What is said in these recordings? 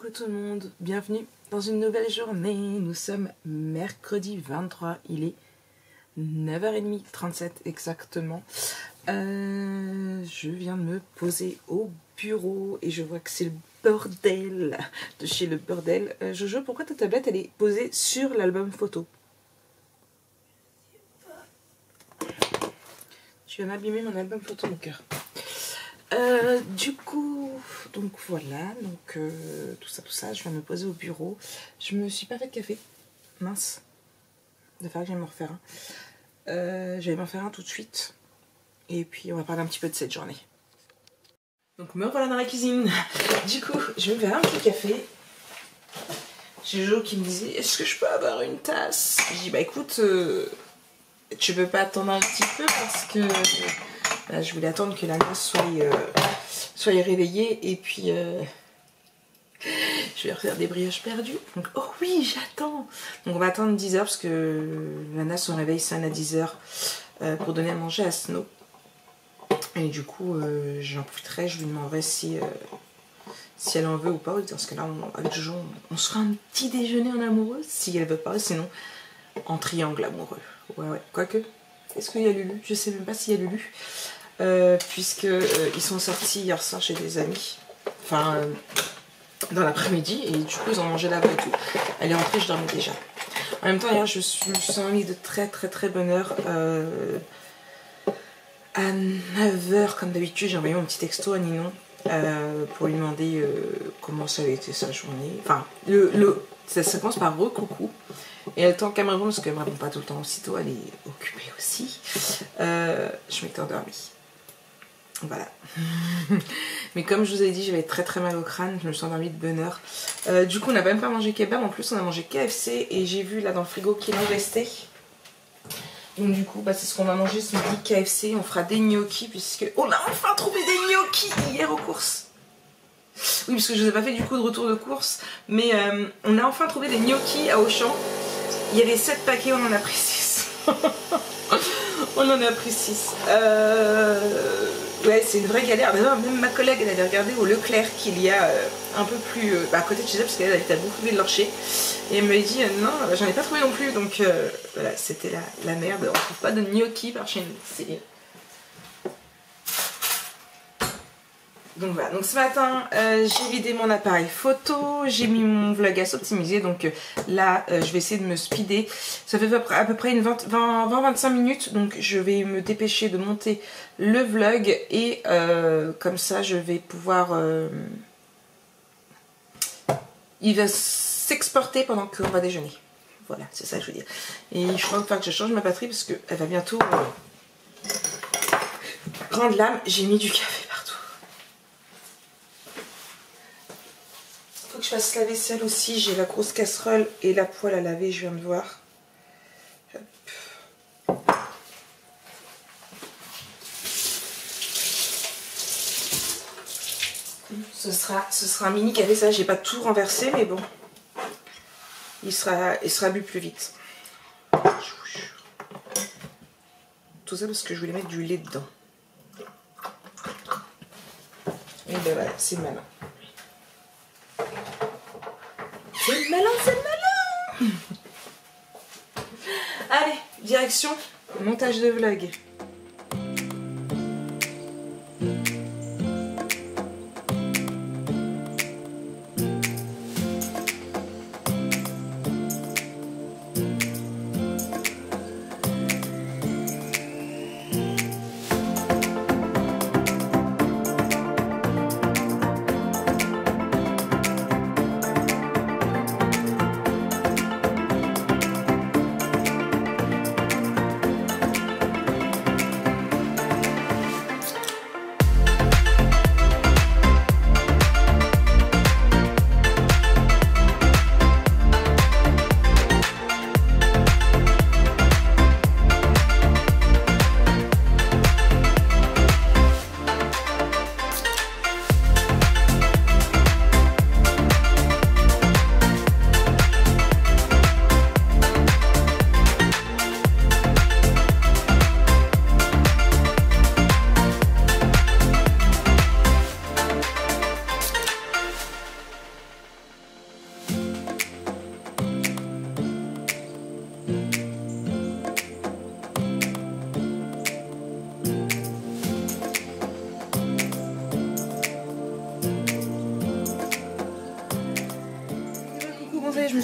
Coucou tout le monde, bienvenue dans une nouvelle journée. Nous sommes mercredi 23, il est 9h30, 37 exactement. Je viens de me poser au bureau et je vois que c'est le bordel de chez le bordel. Jojo, pourquoi ta tablette elle est posée sur l'album photo? Tu viens d'abîmer mon album photo, mon cœur. Du coup, donc voilà, donc tout ça, je viens de me poser au bureau. Je me suis pas fait de café, mince, il va falloir que j'aille m'en refaire un. J'allais m'en faire un tout de suite, et puis on va parler un petit peu de cette journée. Donc me voilà dans la cuisine. Du coup, je vais me faire un petit café. J'ai Jo qui me disait, est-ce que je peux avoir une tasse? Je dis, bah écoute, tu peux pas attendre un petit peu parce que... Là, je voulais attendre que la Nana soit réveillée et puis je vais refaire des brioches perdues. Donc, oh oui, j'attends. Donc on va attendre 10h parce que Nana son réveil sonne à 10h pour donner à manger à Snow. Et du coup, j'en profiterai, je lui demanderai si elle en veut ou pas. Parce que là, avec Jojo, on se fera un petit déjeuner en amoureux si elle veut pas, sinon en triangle amoureux. Ouais, quoique. Est-ce qu'il y a Lulu? Je sais même pas s'il y a Lulu. Puisque ils sont sortis hier soir chez des amis. Enfin, dans l'après-midi. Et du coup, ils ont mangé là-bas et tout. Elle est rentrée, je dormais déjà. En même temps, hier, je me suis mis de très bonne heure. À 9h, comme d'habitude, j'ai envoyé mon petit texto à Ninon. Pour lui demander comment ça avait été sa journée. Enfin, ça commence par recoucou. Et elle tend qu'elle me répond parce qu'elle me répond pas tout le temps aussitôt, elle est occupée aussi. Je m'étais endormie. Voilà. Mais comme je vous ai dit, j'avais très mal au crâne, je me suis endormie de bonne heure. Du coup, on n'a même pas mangé kebab, en plus on a mangé KFC et j'ai vu là dans le frigo qu'il en restait. Donc du coup, bah, c'est ce qu'on va manger ce midi, KFC. On fera des gnocchis puisque on a enfin trouvé des gnocchis hier aux courses. Oui, parce que je vous ai pas fait du coup de retour de course, mais on a enfin trouvé des gnocchis à Auchan. Il y avait 7 paquets, on en a pris 6. On en a pris 6. Ouais, c'est une vraie galère. D'ailleurs, même ma collègue, elle avait regardé au Leclerc qu'il y a un peu plus à côté de chez elle, parce qu'elle habite à Beaufort-Villers-Lorcher. Et elle me dit, non, j'en ai pas trouvé non plus. Donc voilà, c'était la merde. On trouve pas de gnocchi par chez nous. Donc voilà, donc ce matin j'ai vidé mon appareil photo, j'ai mis mon vlog à s'optimiser, donc là je vais essayer de me speeder. Ça fait à peu près une 20-25 minutes, donc je vais me dépêcher de monter le vlog et comme ça je vais pouvoir... il va s'exporter pendant qu'on va déjeuner. Voilà, c'est ça que je veux dire. Et je crois qu'il faut que je change ma batterie parce qu'elle va bientôt prendre l'âme. J'ai mis du café. Faut que je fasse la vaisselle aussi, j'ai la grosse casserole et la poêle à laver, je viens de voir. Hop. Ce sera un mini café, ça j'ai pas tout renversé mais bon. Il sera bu plus vite. Tout ça parce que je voulais mettre du lait dedans. Et ben voilà, c'est malin. C'est malin, c'est malin. Allez, direction montage de vlog.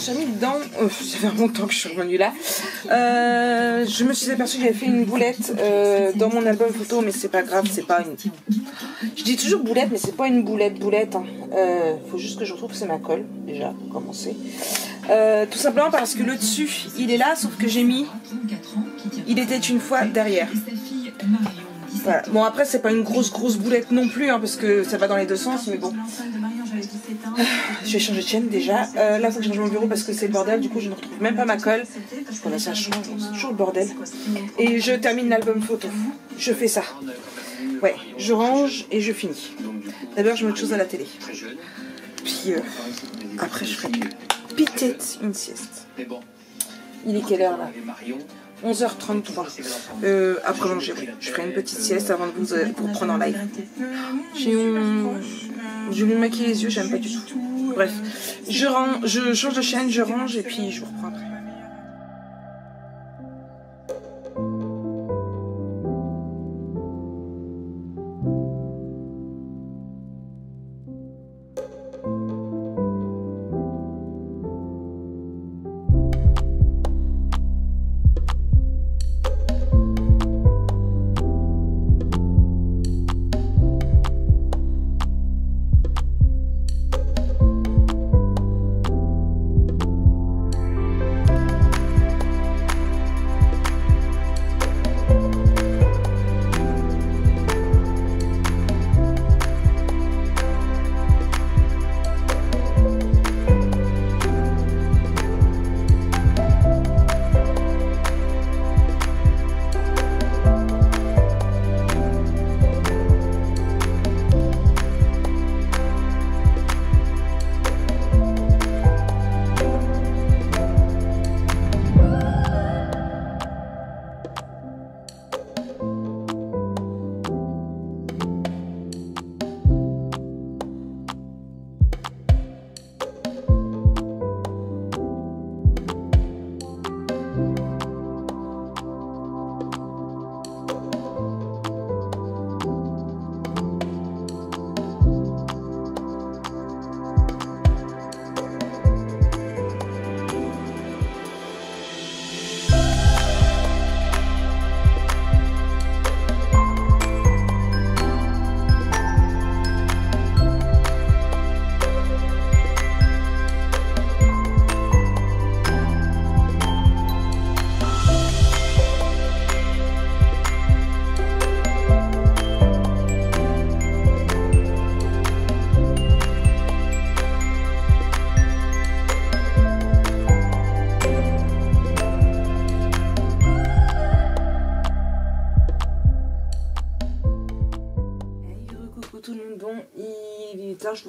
suis remis dedans, ça fait un bon temps que je suis revenue là. Je me suis aperçue que j'avais fait une boulette dans mon album photo, mais c'est pas grave, c'est pas une... Je dis toujours boulette, mais c'est pas une boulette. Hein. Faut juste que je retrouve, c'est ma colle, déjà, pour commencer. Tout simplement parce que le dessus, il est là, sauf que j'ai mis... Il était une fois derrière. Voilà. Bon, après, c'est pas une grosse boulette non plus, hein, parce que ça va dans les deux sens, mais bon. Je vais changer de chaîne déjà. Là, il faut que je change mon bureau parce que c'est le bordel. Du coup, je ne retrouve même pas ma colle. Voilà, ça change, c'est toujours le bordel. Et je termine l'album photo. Je fais ça. Ouais, je range et je finis. D'abord, je mets autre chose à la télé. Puis après, je ferai peut-être une sieste. Il est quelle heure là? 11h33. Après manger, oui. Je ferai une petite sieste avant de vous prendre en live. Je vais me maquiller les yeux, j'aime pas du tout. Bref, je change de chaîne, je range et puis je vous reprends après.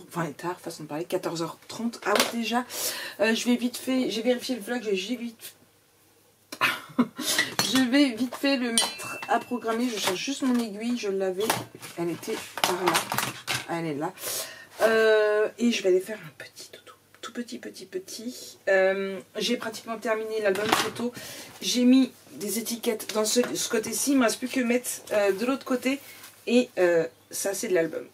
Enfin, il est tard, façon de parler, 14h30. Ah oui, déjà, je vais vite fait, j'ai vérifié le vlog, je vais vite fait le mettre à programmer. Je cherche juste mon aiguille, je l'avais, elle était par là, elle est là. Et je vais aller faire un petit tout petit. J'ai pratiquement terminé l'album photo. J'ai mis des étiquettes dans ce côté-ci, il ne me reste plus que mettre de l'autre côté. Et ça, c'est de l'album.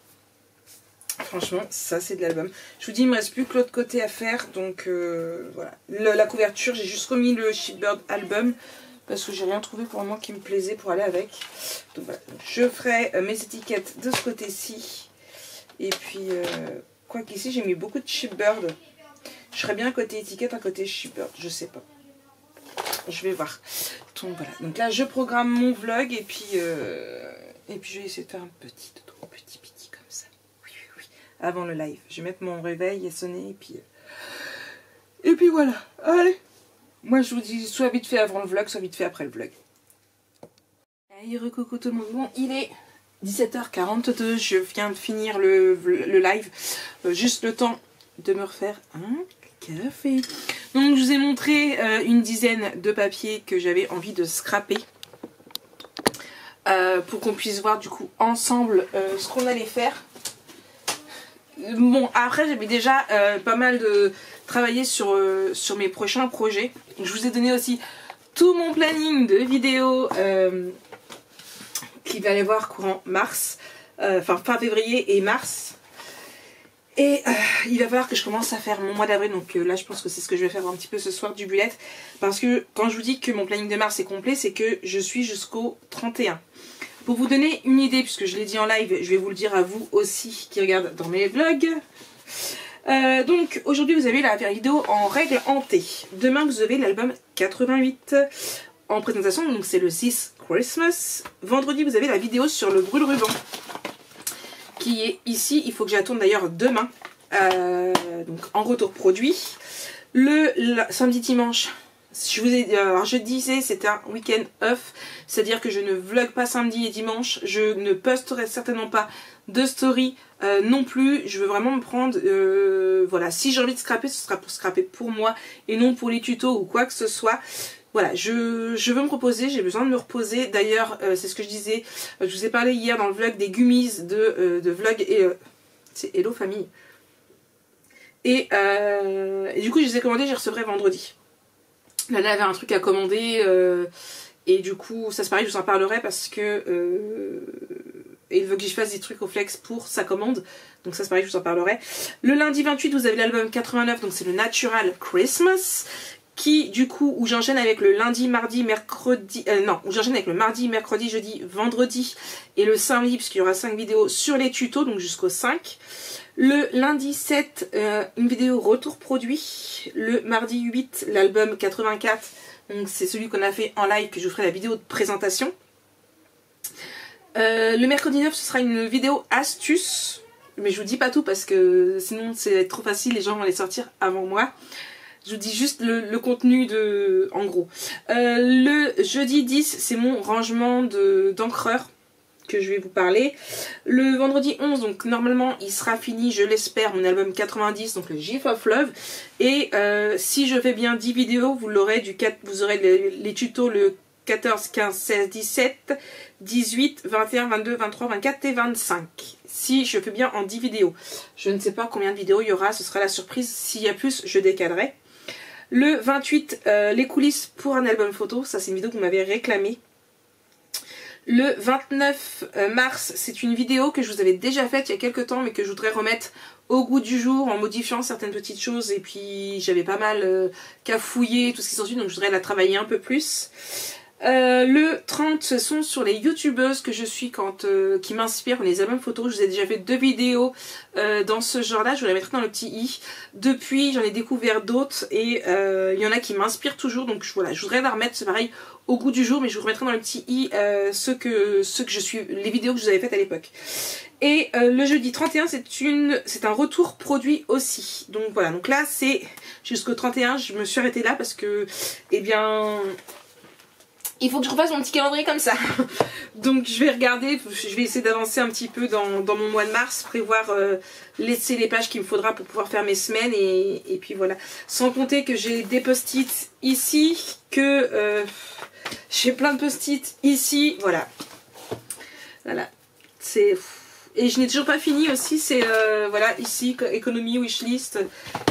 Franchement, ça c'est de l'album. Je vous dis, il ne me reste plus que l'autre côté à faire. Donc voilà. La couverture, j'ai juste remis le Shipbird album. Parce que j'ai rien trouvé pour moi qui me plaisait pour aller avec. Donc voilà. Je ferai mes étiquettes de ce côté-ci. Et puis, quoi qu'ici, j'ai mis beaucoup de Shipbird. Je ferais bien un côté étiquette, un côté Shipbird. Je sais pas. Je vais voir. Donc voilà. Donc là, je programme mon vlog. Et puis je vais essayer de faire un petit comme ça. Avant le live. Je vais mettre mon réveil et sonner et puis voilà. Allez. Moi je vous dis soit vite fait avant le vlog, soit vite fait après le vlog. Allez, recoucou tout le monde. Bon, il est 17h42. Je viens de finir le live. Juste le temps de me refaire un café. Donc je vous ai montré une dizaine de papiers que j'avais envie de scraper. Pour qu'on puisse voir du coup ensemble ce qu'on allait faire. Bon, après j'avais déjà pas mal de travaillé sur mes prochains projets. Je vous ai donné aussi tout mon planning de vidéos qui va aller voir courant mars, enfin fin février et mars. Et il va falloir que je commence à faire mon mois d'avril. Donc là je pense que c'est ce que je vais faire un petit peu ce soir du bullet. Parce que quand je vous dis que mon planning de mars est complet, c'est que je suis jusqu'au 31. Pour vous donner une idée, puisque je l'ai dit en live, je vais vous le dire à vous aussi qui regardent dans mes vlogs. Donc aujourd'hui vous avez la vidéo en règle hantée. Demain vous avez l'album 88 en présentation, donc c'est le 6 Christmas. Vendredi vous avez la vidéo sur le brûle-ruban qui est ici, il faut que je la tourne d'ailleurs demain, donc en retour produit. Le samedi dimanche, je vous ai, alors je disais c'est un week-end off, c'est à dire que je ne vlog pas samedi et dimanche, je ne posterai certainement pas de story non plus. Je veux vraiment me prendre, voilà, si j'ai envie de scraper, ce sera pour scraper pour moi et non pour les tutos ou quoi que ce soit. Voilà, je veux me reposer, j'ai besoin de me reposer. D'ailleurs, c'est ce que je disais, je vous ai parlé hier dans le vlog des gummies de vlog et c'est Hello Famille. Et du coup, je les ai commandés, je les recevrai vendredi. Là, il y avait un truc à commander et du coup, ça c'est pareil, je vous en parlerai parce que il veut que je fasse des trucs au flex pour sa commande. Donc ça c'est pareil, je vous en parlerai. Le lundi 28, vous avez l'album 89, donc c'est le Natural Christmas. Qui du coup, où j'enchaîne avec le lundi, mardi, mercredi, non, où j'enchaîne avec le mardi, mercredi, jeudi, vendredi et le samedi, puisqu'il y aura 5 vidéos sur les tutos, donc jusqu'au 5. Le lundi 7, une vidéo retour produit. Le mardi 8, l'album 84, donc c'est celui qu'on a fait en live, que je vous ferai la vidéo de présentation. Le mercredi 9, ce sera une vidéo astuce, mais je vous dis pas tout parce que sinon c'est trop facile, les gens vont les sortir avant moi. Je vous dis juste le contenu en gros. Le jeudi 10, c'est mon rangement d'encreur que je vais vous parler. Le vendredi 11, donc normalement il sera fini, je l'espère, mon album 90, donc le GIF of Love. Et si je fais bien 10 vidéos, vous aurez les tutos le 14, 15, 16, 17, 18, 21, 22, 23, 24 et 25. Si je fais bien en 10 vidéos. Je ne sais pas combien de vidéos il y aura, ce sera la surprise. S'il y a plus, je décalerai. Le 28, les coulisses pour un album photo. Ça, c'est une vidéo que vous m'avez réclamée. Le 29 mars, c'est une vidéo que je vous avais déjà faite il y a quelques temps, mais que je voudrais remettre au goût du jour en modifiant certaines petites choses. Et puis, j'avais pas mal cafouillé, tout ce qui s'ensuit, donc je voudrais la travailler un peu plus. Le 30, ce sont sur les youtubeuses que je suis qui m'inspirent les albums photos. Je vous ai déjà fait 2 vidéos dans ce genre là, je vous la mettrai dans le petit i. Depuis j'en ai découvert d'autres et il y en a qui m'inspirent toujours, donc voilà, je voudrais la remettre, c'est pareil, au goût du jour, mais je vous remettrai dans le petit i ceux que je suis, les vidéos que je vous avais faites à l'époque. Et le jeudi 31, c'est un retour produit aussi. Donc voilà, donc là c'est jusqu'au 31, je me suis arrêtée là parce que, eh bien, il faut que je refasse mon petit calendrier comme ça. Donc je vais regarder, je vais essayer d'avancer un petit peu dans mon mois de mars, prévoir, laisser les pages qu'il me faudra pour pouvoir faire mes semaines et puis voilà. Sans compter que j'ai des post-it ici, que j'ai plein de post-it ici, voilà. Voilà, c'est... Et je n'ai toujours pas fini aussi, c'est voilà, ici, économie, wishlist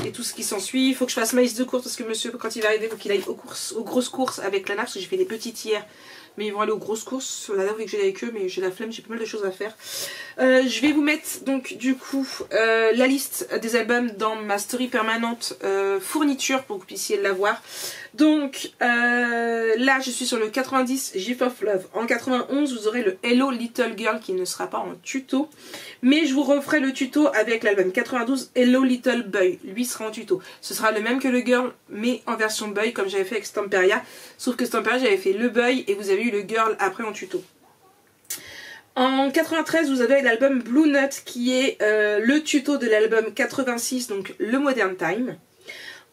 et tout ce qui s'ensuit. Il faut que je fasse ma liste de courses parce que monsieur, quand il va arriver, il faut qu'il aille aux grosses courses avec Lana, parce que j'ai fait des petites hier. Mais ils vont aller aux grosses courses. Lana voulait que j'aille avec eux, mais j'ai la flemme, j'ai pas mal de choses à faire. Je vais vous mettre donc du coup la liste des albums dans ma story permanente fourniture pour que vous puissiez la voir. Donc là je suis sur le 90 GIF of Love. En 91 vous aurez le Hello Little Girl qui ne sera pas en tuto, mais je vous referai le tuto avec l'album 92 Hello Little Boy. Lui sera en tuto. Ce sera le même que le Girl mais en version Boy comme j'avais fait avec Stamperia, sauf que Stamperia j'avais fait le Boy et vous avez eu le Girl après en tuto. En 93 vous avez l'album Blue Nut qui est le tuto de l'album 86, donc le Modern Time.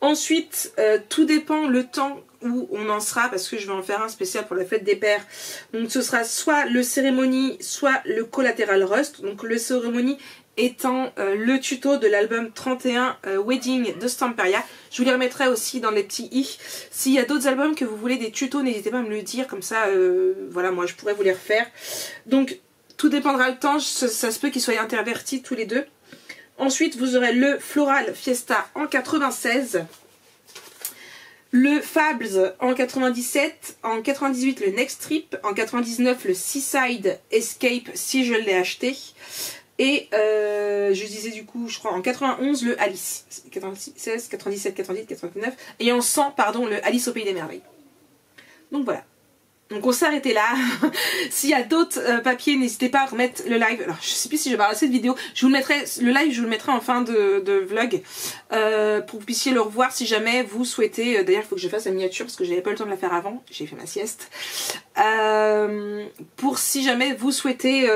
Ensuite, tout dépend le temps où on en sera, parce que je vais en faire un spécial pour la fête des pères. Donc ce sera soit le cérémonie, soit le collatéral rust. Donc le cérémonie étant le tuto de l'album 31 Wedding de Stamperia. Je vous les remettrai aussi dans les petits i. S'il y a d'autres albums que vous voulez des tutos, n'hésitez pas à me le dire, comme ça, voilà, moi je pourrais vous les refaire. Donc tout dépendra le temps, ça se peut qu'ils soient intervertis tous les deux. Ensuite, vous aurez le Floral Fiesta en 96, le Fabs en 97, en 98 le Next Trip, en 99 le Seaside Escape si je l'ai acheté, Et je disais du coup, je crois en 91, le Alice. 96, 97, 98, 99. Et en 100, pardon, le Alice au Pays des Merveilles. Donc voilà. Donc on s'est arrêté là. S'il y a d'autres papiers, n'hésitez pas à remettre le live. Alors je sais plus si je vais parler de cette vidéo. Je vous le mettrai, le live je vous le mettrai en fin de vlog. Pour que vous puissiez le revoir si jamais vous souhaitez. D'ailleurs il faut que je fasse la miniature parce que j'avais pas le temps de la faire avant. J'ai fait ma sieste. Pour si jamais vous souhaitez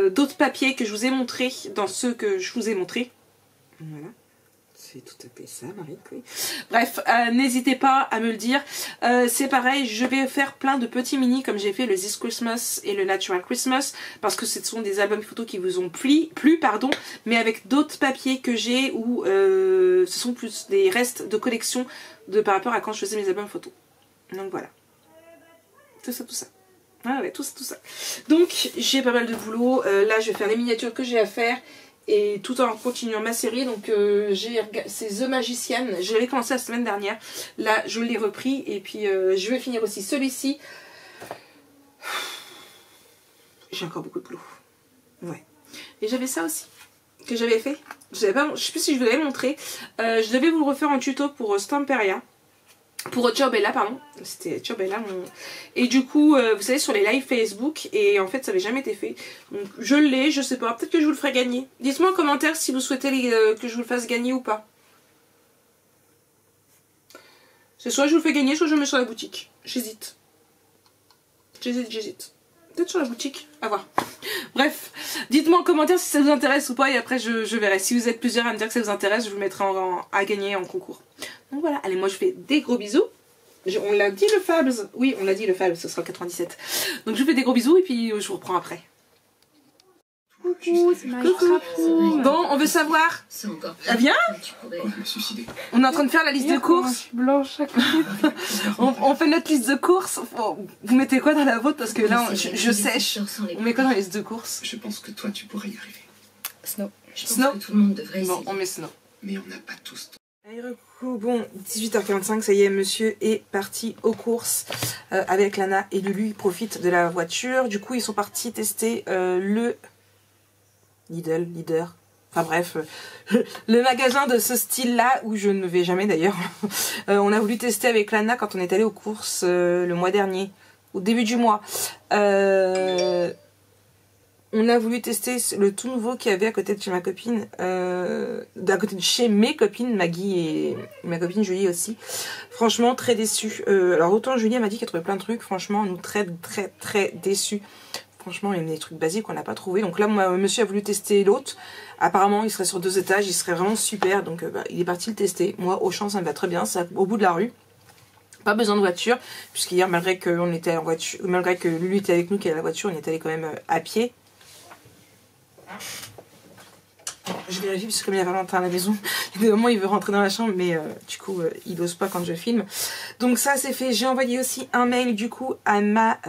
d'autres papiers que je vous ai montrés dans ceux que je vous ai montrés. Voilà. C'est tout à fait ça, Marie. Oui. Bref, n'hésitez pas à me le dire. C'est pareil, je vais faire plein de petits mini comme j'ai fait le This Christmas et le Natural Christmas parce que ce sont des albums photos qui vous ont plu, pardon, mais avec d'autres papiers que j'ai où ce sont plus des restes de collection par rapport à quand je faisais mes albums photos. Donc voilà. Tout ça, tout ça. Ah ouais, tout ça, tout ça. Donc j'ai pas mal de boulot. Là, je vais faire les miniatures que j'ai à faire. Et tout en continuant ma série, donc c'est The Magician, je l'avais commencé la semaine dernière, là je l'ai repris et puis je vais finir aussi celui-ci. J'ai encore beaucoup de boulot. Ouais. Et j'avais ça aussi, que j'avais fait, je sais plus si je vous l'avais montré, je devais vous le refaire en tuto pour Stamperia. Pour Ciao Bella, pardon, c'était Ciao Bella. Et du coup, vous savez, sur les lives Facebook, et en fait, ça n'avait jamais été fait. Donc, je l'ai, je sais pas, peut-être que je vous le ferai gagner. Dites-moi en commentaire si vous souhaitez que je vous le fasse gagner ou pas. C'est soit je vous le fais gagner, soit je le mets sur la boutique. J'hésite. J'hésite. Peut-être sur la boutique, à voir. Bref, dites-moi en commentaire si ça vous intéresse ou pas, et après je verrai. Si vous êtes plusieurs à me dire que ça vous intéresse, je vous le mettrai à gagner en concours. Donc voilà, allez, moi je fais des gros bisous. On l'a dit le Fabs. Oui, on l'a dit le Fabs, ce sera le 97. Donc je vous fais des gros bisous et puis je vous reprends après. Coucou, c'est Coucou. Bon, on veut savoir. Ah bien. On est en train de faire la liste de courses. Je suis blanche à côté. on fait notre liste de courses. Vous mettez quoi dans la vôtre parce que là, je sèche. On met quoi dans la liste de courses? Je pense que toi, tu pourrais y arriver. Snow. Snow. Tout le monde devrait essayer. Bon, on met Snow. Mais on n'a pas tous. Bon, 18h45, ça y est, monsieur est parti aux courses avec Lana et Lulu. Ils profitent de la voiture. Du coup, ils sont partis tester le Leader. Enfin bref, le magasin de ce style-là, où je ne vais jamais d'ailleurs. On a voulu tester avec Lana quand on est allé aux courses le mois dernier, au début du mois. On a voulu tester le tout nouveau qu'il y avait à côté de chez ma copine, à côté de chez mes copines, Maggie et ma copine Julie aussi. Franchement, très déçue. Alors autant Julie m'a dit qu'elle trouvait plein de trucs, franchement, nous très déçus. Franchement, il y a des trucs basiques qu'on n'a pas trouvé. Donc là, moi, monsieur a voulu tester l'autre. Apparemment, il serait sur 2 étages, il serait vraiment super. Donc il est parti le tester. Moi, Auchan, ça me va très bien, c'est au bout de la rue. Pas besoin de voiture, puisqu'hier, malgré que Lulu était avec nous, qu'il y avait la voiture, on est allé quand même à pied. Je vérifie parce que comme il y a Valentin à la maison, il y a des moments il veut rentrer dans la chambre, mais du coup il n'ose pas quand je filme. Donc ça c'est fait. J'ai envoyé aussi un mail du coup à ma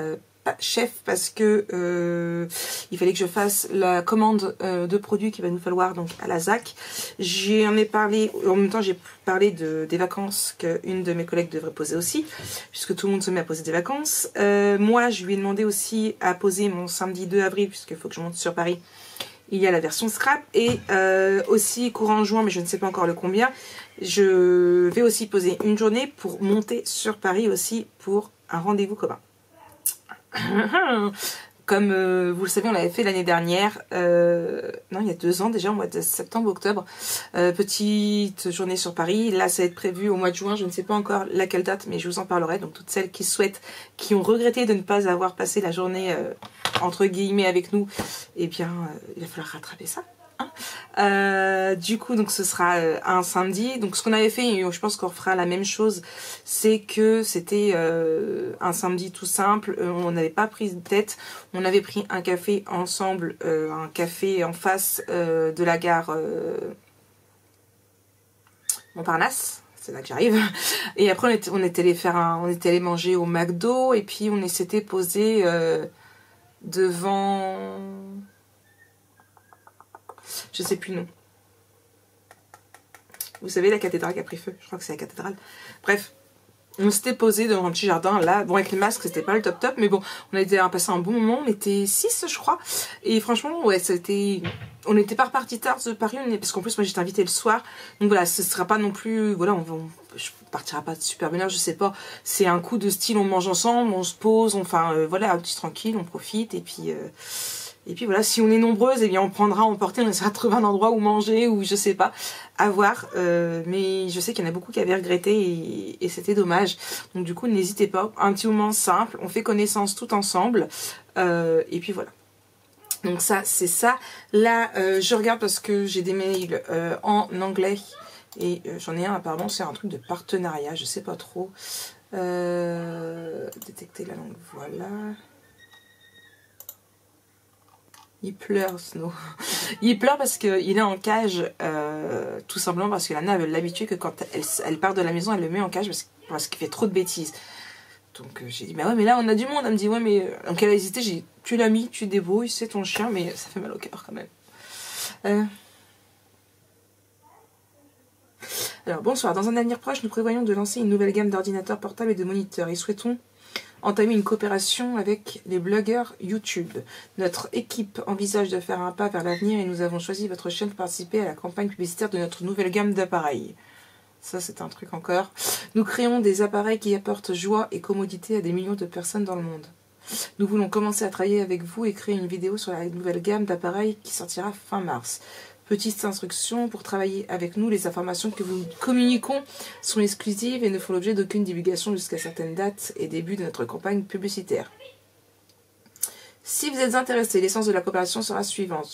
chef parce que il fallait que je fasse la commande de produits qu'il va nous falloir donc à la ZAC. J'en ai parlé, en même temps j'ai parlé des vacances qu'une de mes collègues devrait poser aussi, puisque tout le monde se met à poser des vacances. Moi je lui ai demandé aussi à poser mon samedi 2 avril, puisqu'il faut que je monte sur Paris. Il y a la version scrap et aussi courant juin, mais je ne sais pas encore le combien. Je vais aussi poser une journée pour monter sur Paris aussi pour un rendez-vous commun. Comme vous le savez, on l'avait fait l'année dernière, non il y a 2 ans déjà, au mois de septembre-octobre, petite journée sur Paris. Là ça va être prévu au mois de juin, je ne sais pas encore laquelle date, mais je vous en parlerai. Donc toutes celles qui souhaitent, qui ont regretté de ne pas avoir passé la journée entre guillemets avec nous, eh bien il va falloir rattraper ça. Du coup donc ce sera un samedi. Donc ce qu'on avait fait, et je pense qu'on refera la même chose, c'est que c'était un samedi tout simple. On n'avait pas pris de tête, on avait pris un café ensemble, un café en face de la gare Montparnasse, c'est là que j'arrive. Et après on était allé manger au McDo, et puis on s'était posé devant, je sais plus non. Vous savez la cathédrale qui a pris feu, je crois que c'est la cathédrale. Bref, on s'était posé devant un petit jardin là. Bon, avec les masques c'était pas le top, mais bon, on a passé un bon moment. On était 6 je crois. Et franchement ouais, c'était on n'était pas reparti tard de Paris, parce qu'en plus moi j'étais invitée le soir. Donc voilà, ce sera pas non plus, voilà, je partirai pas de super bonne heure, je sais pas. C'est un coup de style, on mange ensemble, on se pose, enfin voilà, un petit tranquille, on profite et puis voilà, si on est nombreuses, eh bien on prendra emporter, on essaiera de trouver un endroit où manger ou je sais pas, à voir. Mais je sais qu'il y en a beaucoup qui avaient regretté et c'était dommage. Donc du coup, n'hésitez pas, un petit moment simple, on fait connaissance tout ensemble et puis voilà. Donc ça, c'est ça. Là, je regarde parce que j'ai des mails en anglais et j'en ai un apparemment, c'est un truc de partenariat, je sais pas trop. Détecter la langue, voilà. Il pleure, Snow. Il pleure parce qu'il est en cage, tout simplement parce que Lana veut l'habituer que quand elle part de la maison, elle le met en cage parce qu'il fait trop de bêtises. Donc j'ai dit, bah ouais, mais là on a du monde. Elle me dit, ouais, mais donc elle a hésité. J'ai dit, tu l'as mis, tu te débrouilles, c'est ton chien, mais ça fait mal au cœur quand même. Alors bonsoir, dans un avenir proche, nous prévoyons de lancer une nouvelle gamme d'ordinateurs portables et de moniteurs et souhaitons entamer une coopération avec les blogueurs YouTube. Notre équipe envisage de faire un pas vers l'avenir et nous avons choisi votre chaîne pour participer à la campagne publicitaire de notre nouvelle gamme d'appareils. Ça, c'est un truc encore. Nous créons des appareils qui apportent joie et commodité à des millions de personnes dans le monde. Nous voulons commencer à travailler avec vous et créer une vidéo sur la nouvelle gamme d'appareils qui sortira fin mars. Petite instruction, pour travailler avec nous, les informations que vous communiquons sont exclusives et ne font l'objet d'aucune divulgation jusqu'à certaines dates et début de notre campagne publicitaire. Si vous êtes intéressé, l'essence de la coopération sera suivante.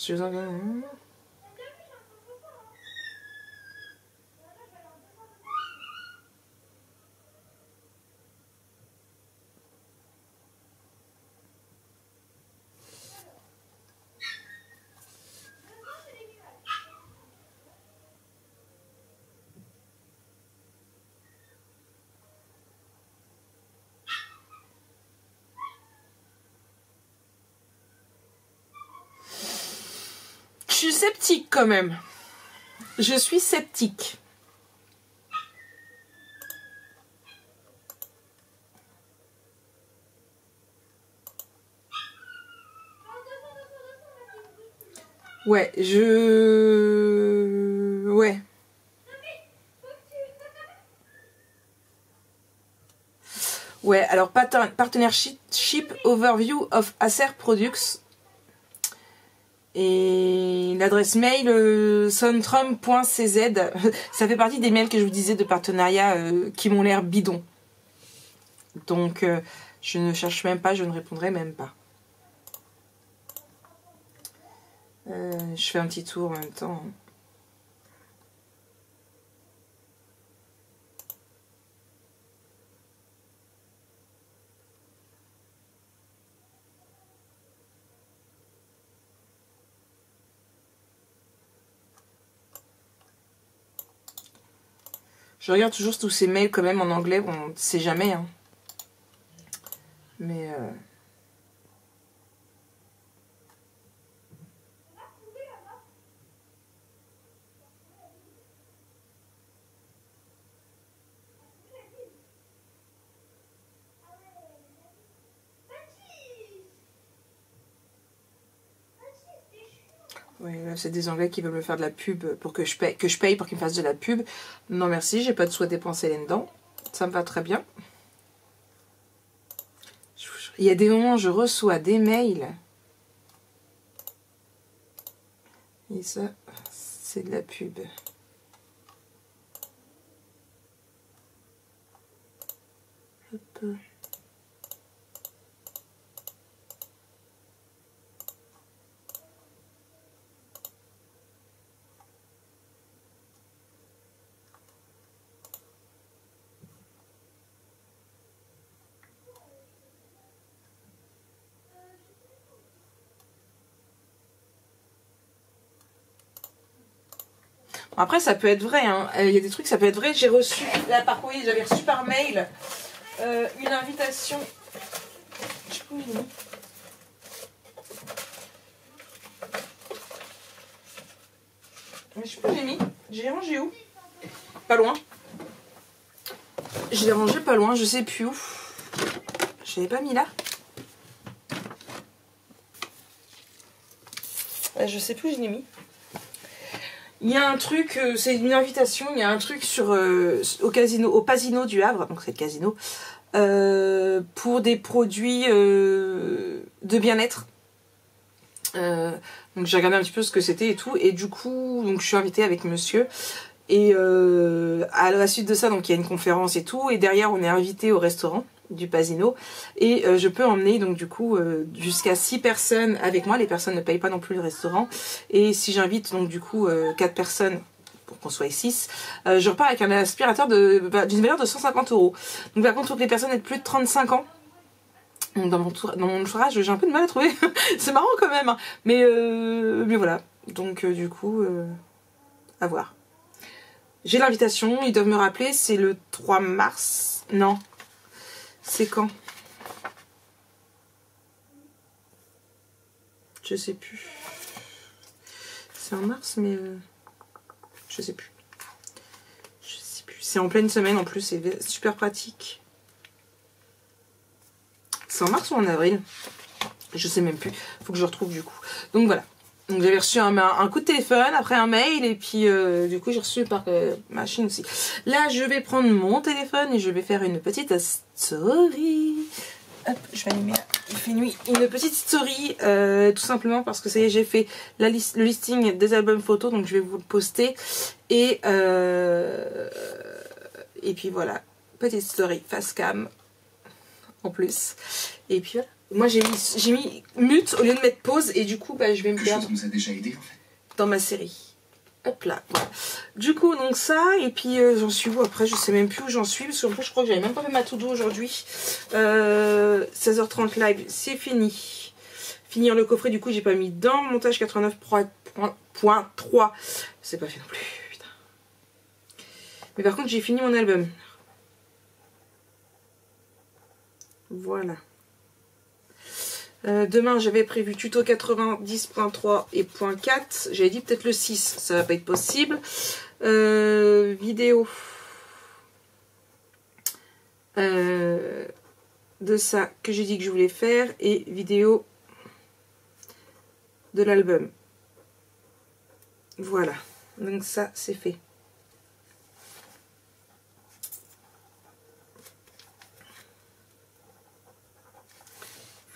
Je suis sceptique quand même. Je suis sceptique. Ouais, ouais. Ouais, alors partnership overview of Acer Products. Et l'adresse mail sontrum.cz, ça fait partie des mails que je vous disais de partenariat qui m'ont l'air bidon. Donc je ne cherche même pas, je ne répondrai même pas. Je fais un petit tour en même temps. Je regarde toujours tous ces mails quand même en anglais, on ne sait jamais. Hein. Mais... Ouais, c'est des Anglais qui veulent me faire de la pub pour que je paye pour qu'ils me fassent de la pub. Non merci, j'ai pas de souhait dépenser là-dedans. Ça me va très bien. Il y a des moments où je reçois des mails. Et ça, c'est de la pub. Hop. Après, ça peut être vrai. Hein. Il y a des trucs, ça peut être vrai. J'ai reçu, là par courrier, j'avais reçu par mail une invitation. Je sais pas où il est. Mais je sais pas où j'ai mis. J'ai rangé où? Pas loin. Je l'ai rangé pas loin, je sais plus où. Je l'avais pas mis là. Je sais plus où je l'ai mis. Il y a un truc, c'est une invitation, il y a un truc sur au Pasino du Havre, donc c'est le casino, pour des produits de bien-être. Donc j'ai regardé un petit peu ce que c'était et tout, et du coup donc je suis invitée avec monsieur, et à la suite de ça donc il y a une conférence et tout, et derrière on est invité au restaurant du Pasino, et je peux emmener donc du coup jusqu'à 6 personnes avec moi. Les personnes ne payent pas non plus le restaurant, et si j'invite donc du coup 4 personnes pour qu'on soit 6, je repars avec un aspirateur d'une valeur de 150 €. Donc par contre, toutes les personnes de plus de 35 ans, donc dans mon entourage j'ai un peu de mal à trouver. C'est marrant quand même, hein. Mais voilà, donc du coup à voir. J'ai l'invitation, ils doivent me rappeler, c'est le 3 mars, non, c'est quand? Je sais plus. C'est en mars, mais je sais plus. Je sais plus. C'est en pleine semaine en plus, c'est super pratique. C'est en mars ou en avril? Je sais même plus. Faut que je retrouve du coup. Donc voilà. Donc j'avais reçu un coup de téléphone, après un mail, et puis du coup j'ai reçu par machine aussi. Là je vais prendre mon téléphone et je vais faire une petite story. Hop, je vais allumer, il fait nuit. Une petite story, tout simplement parce que ça y est, j'ai fait le listing des albums photos, donc je vais vous le poster. Et puis voilà, petite story face cam en plus. Et puis voilà. Moi j'ai mis mute au lieu de mettre pause, et du coup bah, je vais me perdre nous a déjà aidé, en fait. dans ma série. Hop là, voilà. Du coup donc ça, et puis j'en suis où après? Je sais même plus où j'en suis, parce qu'en plus je crois que j'avais même pas fait ma to-do aujourd'hui. 16h30 live, c'est fini. Finir le coffret, du coup j'ai pas mis dans montage 89.3. C'est pas fait non plus, putain. Mais par contre j'ai fini mon album. Voilà. Demain j'avais prévu tuto 90.3 et .4. J'avais dit peut-être le 6, ça va pas être possible. Vidéo de ça que j'ai dit que je voulais faire, et vidéo de l'album. Voilà, donc ça c'est fait.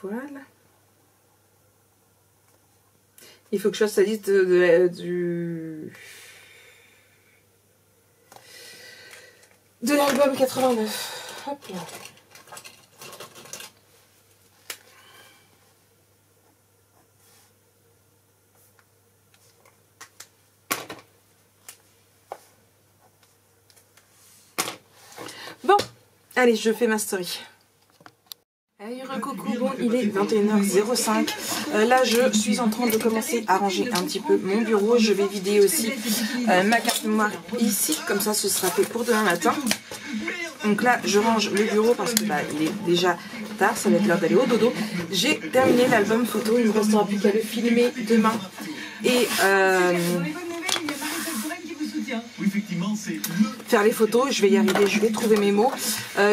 Voilà. Il faut que je fasse la liste de l'album 89. Hop là. Bon, allez, je fais ma story. Coucou, bon, il est 21h05. Là, je suis en train de commencer à ranger un petit peu mon bureau. Je vais vider aussi ma carte mémoire ici, comme ça ce sera fait pour demain matin. Donc là, je range le bureau parce que bah, il est déjà tard, ça va être l'heure d'aller au dodo. J'ai terminé l'album photo, il ne me restera plus qu'à le filmer demain. Et faire les photos, je vais y arriver, je vais trouver mes mots.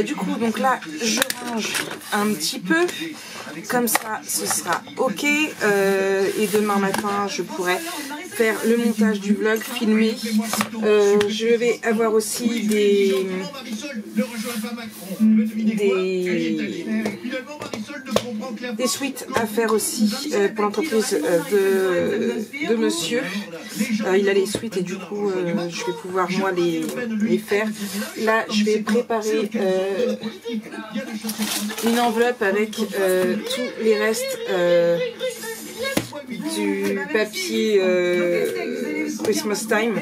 Du coup, donc là, je range un petit peu, comme ça, ce sera ok. Et demain matin, je pourrai faire le montage du vlog, filmer. Je vais avoir aussi des suites à faire aussi pour l'entreprise de monsieur. Il a les suites et du coup je vais pouvoir moi les faire. Là je vais préparer une enveloppe avec tous les restes du papier Christmas Time.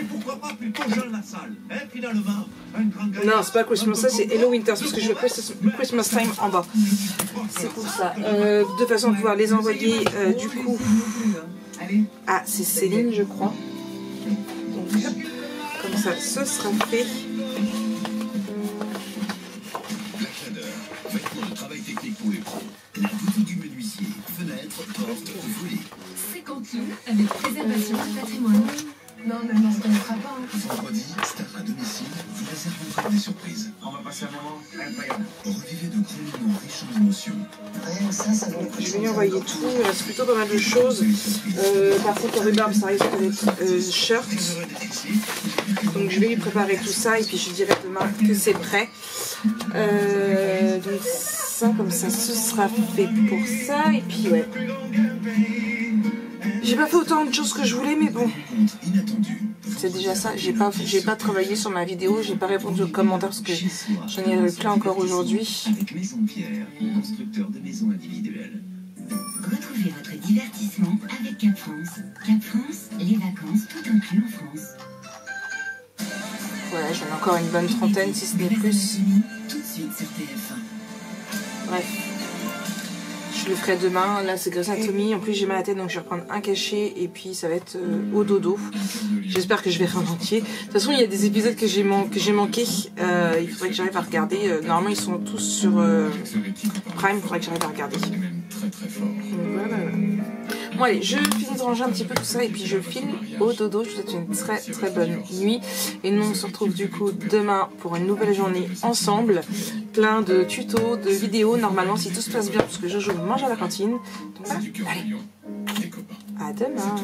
Non, c'est pas Christmas Time, c'est Hello Winters, parce que je veux Christmas Time en bas. C'est pour ça. De façon à pouvoir les envoyer du coup à c'est Céline, je crois. Donc, comme ça, ce sera fait. La boutique du menuisier, fenêtre, porte, volets. 50 sous avec préservation patrimoine. Non, ça ne fera pas. Vendredi, star à domicile, réserve des surprises. On va passer un moment incroyable. Revivez de grands moments riches en émotions. Rien que ça vaut le coup. Je vais lui envoyer tout, il reste plutôt pas mal de choses. Par contre, au rhubarbe, ça risque d'être shirt. Donc je vais lui préparer tout ça et puis je dirai demain que c'est prêt. Donc ça, comme ça, ce sera fait pour ça. Et puis ouais. J'ai pas fait autant de choses que je voulais, mais bon. C'est déjà ça. J'ai pas travaillé sur ma vidéo, j'ai pas répondu aux commentaires parce que j'en ai plein encore aujourd'hui. Avec Maison Pierre, constructeur de maisons individuelles. Retrouvez votre divertissement avec Cap France. Cap France, les vacances tout inclus en France. Voilà, j'en ai encore une bonne trentaine, si ce n'est plus. Tout de suite sur TF1. Bref. Je le ferai demain. Là, c'est grâce à Tommy. En plus, j'ai mal à la tête, donc je vais reprendre un cachet et puis ça va être au dodo. J'espère que je vais faire un entier. De toute façon, il y a des épisodes que j'ai manqués. Il faudrait que j'arrive à regarder. Normalement, ils sont tous sur Prime. Il faudrait que j'arrive à regarder. Voilà. Bon, allez, je finis de ranger un petit peu tout ça et puis je file au dodo. Je vous souhaite une très très bonne nuit. Et nous, on se retrouve du coup demain pour une nouvelle journée ensemble. Plein de tutos, de vidéos, normalement, si tout se passe bien, parce que Jojo mange à la cantine. Donc voilà, allez, à demain.